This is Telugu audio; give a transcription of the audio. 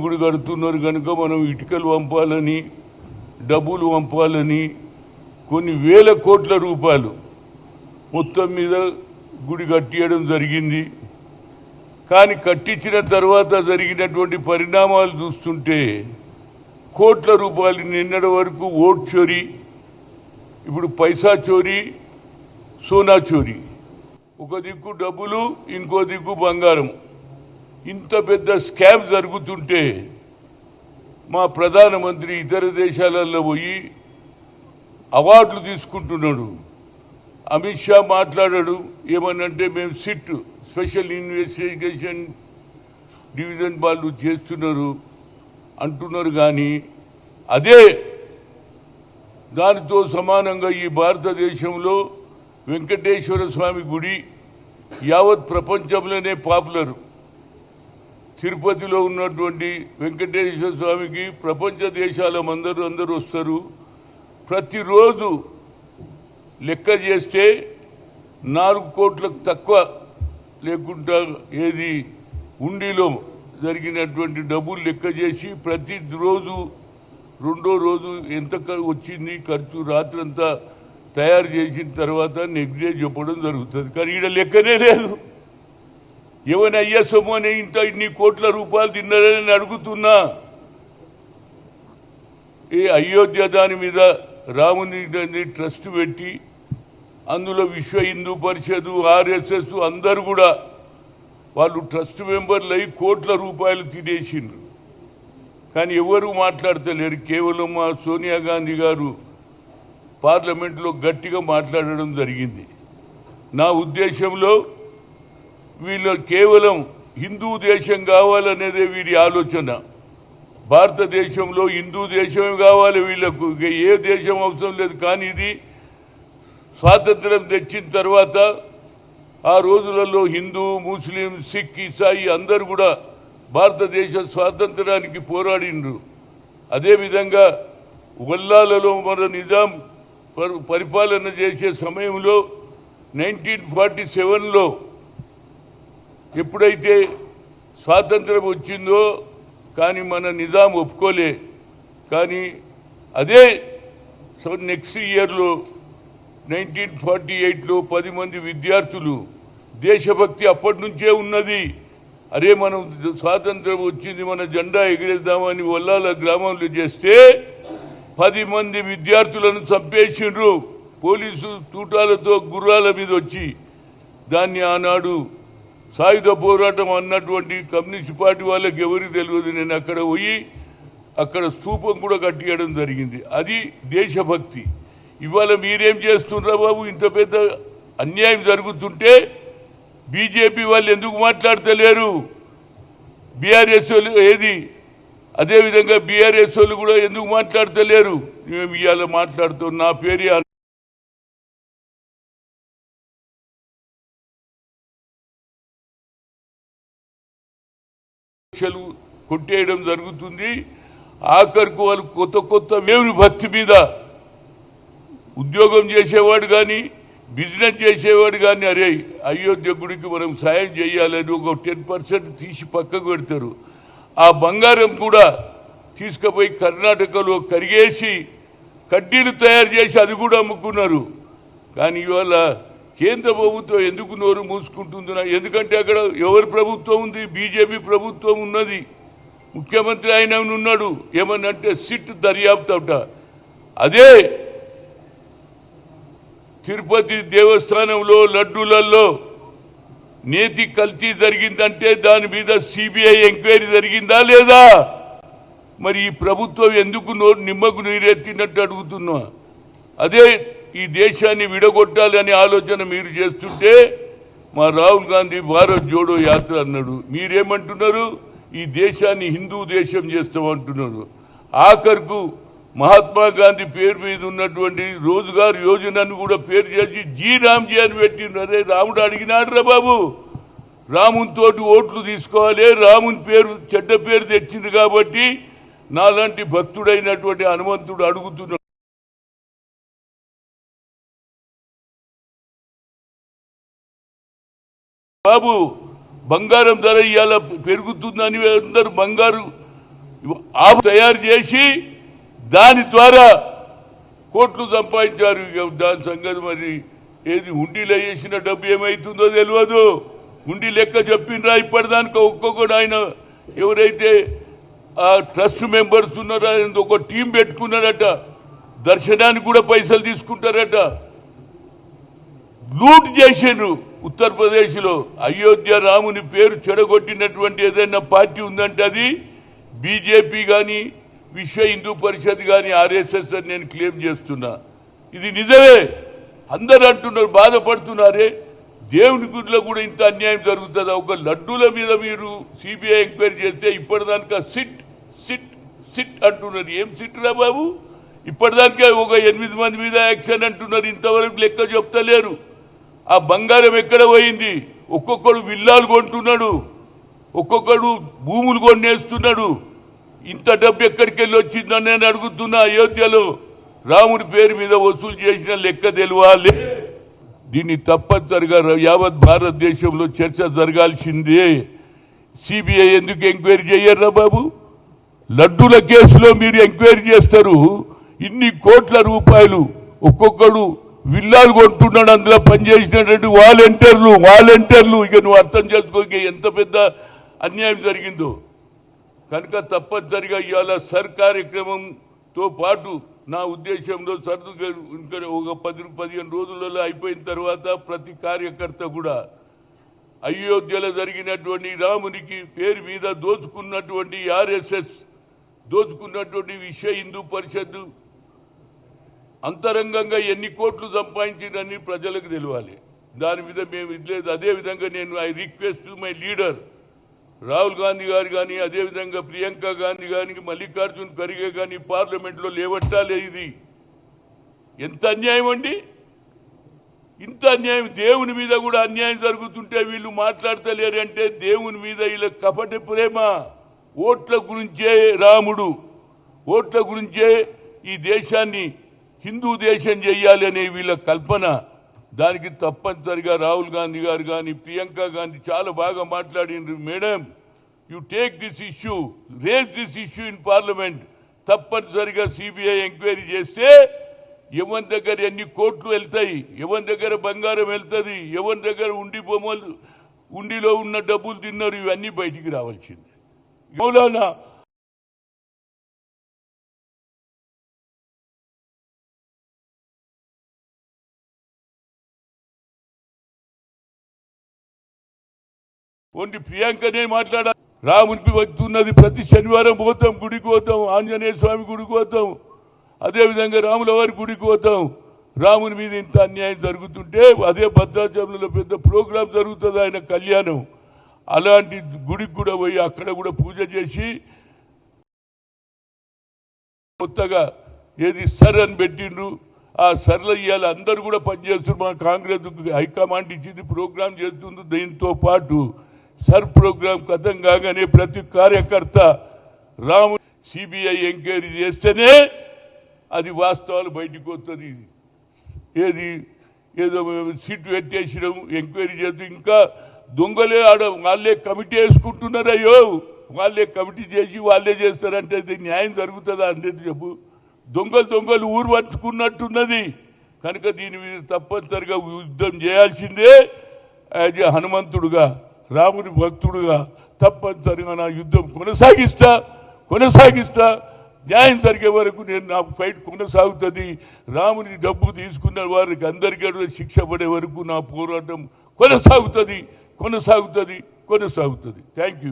గుడి కడుతున్నారు కనుక మనం ఇటుకలు పంపాలని, డబ్బులు పంపాలని కొన్ని వేల కోట్ల రూపాయలు మొత్తం మీద గుడి కట్టియడం జరిగింది. కానీ కట్టించిన తర్వాత జరిగినటువంటి పరిణామాలు చూస్తుంటే కోట్ల రూపాయలు నిన్నటి వరకు ఓట్ చోరీ, ఇప్పుడు పైసా చోరీ, సోనా చోరీ, ఒక దిక్కు డబ్బులు, ఇంకో దిక్కు బంగారం. ఇంత పెద్ద స్కామ్ జరుగుతుంటే మా ప్రధానమంత్రి ఇతర దేశాలలో పోయి అవార్డులు తీసుకుంటున్నాడు. అమిత్ షా మాట్లాడాడు, ఏమనంటే మేము సిట్ స్పెషల్ ఇన్వెస్టిగేషన్ డివిజన్ వాళ్ళు చేస్తున్నారు అంటున్నారు. కానీ అదే దానితో సమానంగా ఈ భారతదేశంలో వెంకటేశ్వర స్వామి గుడి యావత్ ప్రపంచంలోనే పాపులర్. తిరుపతిలో ఉన్నటువంటి వెంకటేశ్వర స్వామికి ప్రపంచ దేశాల అందరూ వస్తారు. ప్రతిరోజు లెక్క చేస్తే 4 కోట్లకు తక్కువ లేకుండా ఏది ఉండిలో జరిగినటువంటి డబ్బులు లెక్క చేసి ప్రతిరోజు రెండో రోజు ఎంత వచ్చింది ఖర్చు రాత్రంతా తయారు చేసిన తర్వాత నెక్స్ట్ డే చెప్పడం జరుగుతుంది. కానీ ఈడ లెక్కనే లేదు. ఏమైనా అయ్యా సొమ్ము అని ఇన్ని కోట్ల రూపాయలు తిన్నారని అడుగుతున్నా. ఈ అయోధ్య దాని మీద రాముని ట్రస్ట్ పెట్టి అందులో విశ్వ హిందూ పరిషత్, ఆర్ఎస్ఎస్ అందరూ కూడా వాళ్ళు ట్రస్ట్ మెంబర్లు అయి కోట్ల రూపాయలు తినేసిండ్రు. కానీ ఎవరు మాట్లాడతలేరు. కేవలం మా సోనియా గాంధీ గారు పార్లమెంట్లో గట్టిగా మాట్లాడడం జరిగింది. నా ఉద్దేశంలో వీళ్ళు కేవలం హిందూ దేశం కావాలనేదే వీరి ఆలోచన. భారతదేశంలో హిందూ దేశమే కావాలి వీళ్లకు, ఏ దేశం అవసరం లేదు. కానీ ఇది స్వాతంత్రం తెచ్చిన తర్వాత ఆ రోజులలో హిందూ, ముస్లిం, సిక్, ఇసాయి అందరూ కూడా భారతదేశ స్వాతంత్రానికి పోరాడిండ్రు. అదేవిధంగా వల్లాలలో మన నిజాం పరిపాలన చేసే సమయంలో 1947లో ఎప్పుడైతే స్వాతంత్రం వచ్చిందో కానీ మన నిజాం ఒప్పుకోలే. కానీ అదే నెక్స్ట్ ఇయర్లో 1948లో 10 మంది విద్యార్థులు, దేశభక్తి అప్పటి నుంచే ఉన్నది. అరే మనం స్వాతంత్రం వచ్చింది, మన జెండా ఎగిరేద్దామని వల్లాల గ్రామంలో చేస్తే 10 మంది విద్యార్థులను చంపేసిండ్రు పోలీసు తూటాలతో గుర్రాల మీద వచ్చి. దాన్ని ఆనాడు సాయుధ పోరాటం అన్నటువంటి కమ్యూనిస్ట్ పార్టీ వాళ్ళకి ఎవరికి తెలియదు. నేను అక్కడ పోయి అక్కడ స్తూపం కూడా కట్టియడం జరిగింది. అది దేశభక్తి. ఇవాళ మీరేం చేస్తున్నారా బాబు? ఇంత పెద్ద అన్యాయం జరుగుతుంటే బీజేపీ వాళ్ళు ఎందుకు మాట్లాడతలేరు? బీఆర్ఎస్ వాళ్ళు ఏది, అదేవిధంగా బీఆర్ఎస్ వాళ్ళు కూడా ఎందుకు మాట్లాడతలేరు? మేము ఇవాళ మాట్లాడుతాం. నా పేరు కొట్టేయడం జరుగుతుంది. ఆఖరికి వాళ్ళు కొత్త దేవుని భక్తి మీద ఉద్యోగం చేసేవాడు కానీ, బిజినెస్ చేసేవాడు కానీ, అరే అయోధ్య గుడికి మనం సాయం చేయాలని ఒక 10% తీసి పక్కకు పెడతారు. ఆ బంగారం కూడా తీసుకుపోయి కర్ణాటకలో కరిగేసి కడ్డీలు తయారు చేసి అది కూడా అమ్ముకున్నారు. కానీ ఇవాళ కేంద్ర ప్రభుత్వం ఎందుకు నోరు మూసుకుంటుందో? ఎందుకంటే అక్కడ ఎవరి ప్రభుత్వం ఉంది? బీజేపీ ప్రభుత్వం ఉన్నది. ముఖ్యమంత్రి ఆయన ఉన్నాడు. ఏమన్నంటే సిట్ దర్యాప్తు అవుట. అదే తిరుపతి దేవస్థానంలో లడ్డూలలో నేతి కల్తీ జరిగిందంటే దాని మీద సిబిఐ ఎంక్వైరీ జరిగిందా లేదా? మరి ఈ ప్రభుత్వం ఎందుకు నిమ్మకు నీరెత్తినట్టు అడుగుతున్నా. అదే ఈ దేశాన్ని విడగొట్టాలని ఆలోచన మీరు చేస్తుంటే మా రాహుల్ గాంధీ భారత్ జోడో యాత్ర అన్నాడు. మీరేమంటున్నారు? ఈ దేశాన్ని హిందూ దేశం చేస్తామంటున్నారు. ఆఖరుకు మహాత్మా గాంధీ పేరు మీద ఉన్నటువంటి రోజ్గార్ యోజనను కూడా పేరు చేసి జీ రామ్జీ అని పెట్టిండ్రు. అరే రాముడు అడిగినాడు రా బాబు, రామునితోటి ఓట్లు తీసుకోవాలి, రాముని పేరు చెడ్డ పేరు తెచ్చింది కాబట్టి నాలాంటి భక్తుడైనటువంటి హనుమంతుడు అడుగుతున్నాడు. బాబు బంగారం ధర ఇవాళ పెరుగుతుందని అందరూ బంగారు ఆపు తయారు చేసి దాని ద్వారా కోట్లు సంపాదించారు. దాని సంగతి మరి ఏది హుండీలో వేసిన డబ్బు ఏమవుతుందో తెలియదు. హుండీ లెక్క చెప్పిండ్రా ఇప్పటిదానికి ఒక్కొక్కడు ఆయన ఎవరైతే ఆ ట్రస్ట్ మెంబర్స్ ఉన్నారో ఒక టీం పెట్టుకున్నారట, దర్శనానికి కూడా పైసలు తీసుకుంటారట. లూట్ చేసిండ్రు ఉత్తరప్రదేశ్లో. అయోధ్య రాముని పేరు చెడగొట్టినటువంటి ఏదైనా పార్టీ ఉందంటే అది బీజేపీ కానీ విశ్వ హిందూ పరిషత్ కానీ ఆర్ఎస్ఎస్ అని నేను క్లెయిమ్ చేస్తున్నా. ఇది నిజమే. అందరు అంటున్నారు, బాధపడుతున్నారే దేవుని గుడిలో కూడా ఇంత అన్యాయం జరుగుతుందా? ఒక లడ్డూల మీద మీరు సిబిఐ ఎంక్వైరీ చేస్తే ఇప్పటిదానిక సిట్ సిట్ సిట్ అంటున్నారు. ఏం సిట్ రా బాబు? ఇప్పటిదానికే ఒక 8 మంది మీద యాక్షన్ అంటున్నారు. ఇంతవరకు లెక్క చెప్తలేరు. ఆ బంగారం ఎక్కడ పోయింది? ఒక్కొక్కడు విల్లాలు కొంటున్నాడు, ఒక్కొక్కడు భూములు కొనేస్తున్నాడు. ఇంత డబ్బు ఎక్కడికి వెళ్ళి వచ్చిందని నేను అడుగుతున్నా. అయోధ్యలో రాముడి పేరు మీద వసూలు చేసిన లెక్క తెలియాలి. దీన్ని తప్పనిసరిగా యావత్ భారతదేశంలో చర్చ జరగాల్సిందే. సిబిఐ ఎందుకు ఎంక్వైరీ చేయర్రా బాబు? లడ్డూల కేసులో మీరు ఎంక్వైరీ చేస్తారు. ఇన్ని కోట్ల రూపాయలు ఒక్కొక్కడు విల్లాలు కొంటున్నాడు. అందులో పనిచేసినటువంటి వాలంటీర్లు ఇక నువ్వు అర్థం చేసుకో ఎంత పెద్ద అన్యాయం జరిగిందో. కనుక తప్పనిసరిగా ఇవాళ సర్ కార్యక్రమంతో పాటు నా ఉద్దేశంలో సర్దు ఇంకా ఒక 10-15 రోజులలో అయిపోయిన తర్వాత ప్రతి కార్యకర్త కూడా అయోధ్యలో జరిగినటువంటి రామునికి పేరు మీద దోచుకున్నటువంటి ఆర్ఎస్ఎస్, దోచుకున్నటువంటి విశ్వ హిందూ పరిషత్ అంతరంగంగా ఎన్ని కోట్లు సంపాదించిందని ప్రజలకు తెలియాలి. దాని మీద మేము ఇది లేదు. అదేవిధంగా నేను I request to my leader Rahul Gandhi గారు కానీ, అదేవిధంగా ప్రియాంక గాంధీ కానీ, మల్లికార్జున్ ఖర్గే కానీ పార్లమెంట్లో లేవట్టాలి. ఇది ఎంత అన్యాయం అండి! ఇంత అన్యాయం. దేవుని మీద కూడా అన్యాయం జరుగుతుంటే వీళ్ళు మాట్లాడతలేరు అంటే దేవుని మీద వీళ్ళ కపట ప్రేమ. ఓట్ల గురించే రాముడు, ఓట్ల గురించే ఈ దేశాన్ని హిందూ దేశం చేయాలి అనే వీళ్ళ కల్పన. దానికి తప్పనిసరిగా రాహుల్ గాంధీ గారు కానీ, ప్రియాంక గాంధీ చాలా బాగా మాట్లాడిండ్రు. Madam, you take this issue, raise this issue in parliament. తప్పనిసరిగా సిబిఐ ఎంక్వైరీ చేస్తే ఎవరి దగ్గర ఎన్ని కోట్లు వెళ్తాయి, ఎవరి దగ్గర బంగారం వెళ్తుంది, ఎవరి దగ్గర ఉండిలో ఉన్న డబ్బులు తిన్నారు, ఇవన్నీ బయటికి రావాల్సింది. మౌలానా ఓన్లీ ప్రియాంకనే మాట్లాడాలి. రామునికి వస్తున్నది ప్రతి శనివారం పోతాం, గుడికి పోతాం, ఆంజనేయ స్వామి గుడికి పోతాం, అదేవిధంగా రాముల వారి గుడికి పోతాం. రాముని మీద ఇంత అన్యాయం జరుగుతుంటే అదే భద్రాచలంలో పెద్ద ప్రోగ్రాం జరుగుతుంది, ఆయన కళ్యాణం. అలాంటి గుడికి కూడా పోయి అక్కడ కూడా పూజ చేసి కొత్తగా ఏది సర్ అని పెట్టిండ్రు. ఆ సర్లు ఇవాళ అందరూ కూడా పనిచేస్తున్నారు. మా కాంగ్రెస్ హైకమాండ్ ఇచ్చింది, ప్రోగ్రాం చేస్తుంది. దీంతో పాటు సర్ ప్రోగ్రాం కథం కాగానే ప్రతి కార్యకర్త రాము సిబిఐ ఎంక్వైరీ చేస్తేనే అది వాస్తవాలు బయటకు వస్తుంది. ఏదో సీటు పెట్టేసినాం, ఎంక్వైరీ చేస్తూ ఇంకా దొంగలే వాళ్ళే కమిటీ వేసుకుంటున్నారు. అయ్యో, వాళ్ళే కమిటీ చేసి వాళ్ళే చేస్తారంటే ఇది న్యాయం జరుగుతుందా అంటే చెప్పు. దొంగలు ఊరు పట్టుకున్నట్టున్నది. కనుక దీని మీద తప్పనిసరిగా యుద్ధం చేయాల్సిందే. యాజ్ ఏ హనుమంతుడుగా, రాముని భక్తుడుగా తప్పనిసరిగా నా యుద్ధం కొనసాగిస్తా. న్యాయం జరిగే వరకు నా ఫైట్ కొనసాగుతుంది. రాముని డబ్బు తీసుకున్న వారికి అందరికీ శిక్ష పడే వరకు నా పోరాటం కొనసాగుతుంది. Thank you.